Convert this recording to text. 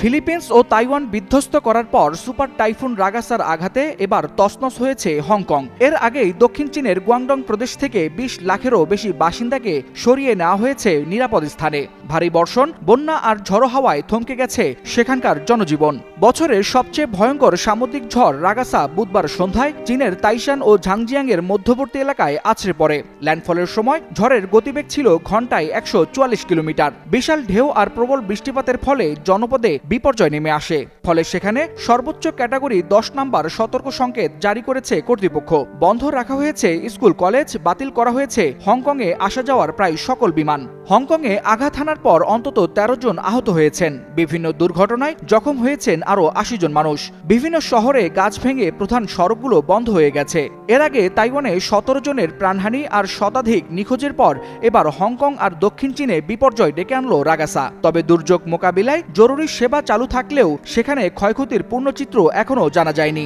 Philippines ও Taiwan বিধ্বস্ত করার পর সুপার টাইফুন রাগাসার আঘাতে এবার তছনছ হয়েছে হংকং। এর আগেই দক্ষিণ চীনের গুয়াংডং প্রদেশ থেকে ২০ লাখেরও বেশি বাসিন্দাকে সরিয়ে নেওয়া হয়েছে নিরাপদ স্থানে। ভারী বর্ষণ, বন্যা আর ঝড়ো হাওয়ায় থমকে গেছে সেখানকার জনজীবন। বছরের সবচেয়ে ভয়ঙ্কর সামুদ্রিক ঝড় রাগাসা বুধবার সন্ধ্যায় চীনের তাইশান ও ঝাংজিয়াংয়ের মধ্যবর্তী এলাকায় আছড়ে পড়ে। ল্যান্ডফলের সময় ঝড়ের গতিবেগ ছিল ঘন্টায় ১৪৪ কিলোমিটার। বিশাল ঢেউ আর প্রবল বৃষ্টিপাতের ফলে জনপদে বিপর্যয় নেমে আসে। ফলে সেখানে সর্বোচ্চ ক্যাটাগরি ১০ নম্বর সতর্ক সংকেত জারি করেছে কর্তৃপক্ষ। বন্ধ রাখা হয়েছে স্কুল কলেজ, বাতিল করা হয়েছে হংকংয়ে আসা যাওয়ার প্রায় সকল বিমান। হংকংয়ে আঘাত হানার পর অন্তত ১৩ জন আহত হয়েছেন। বিভিন্ন দুর্ঘটনায় জখম হয়েছেন আরও ৮০ জন মানুষ। বিভিন্ন শহরে গাছ ভেঙে প্রধান সড়কগুলো বন্ধ হয়ে গেছে। এর আগে তাইওয়ানে ১৭ জনের প্রাণহানি আর শতাধিক নিখোঁজের পর এবার হংকং আর দক্ষিণ চীনে বিপর্যয় ডেকে আনলো রাগাসা। তবে দুর্যোগ মোকাবিলায় জরুরি সেবা চালু থাকলেও সেখানে ক্ষয়ক্ষতির পূর্ণ চিত্র এখনও জানা যায়নি।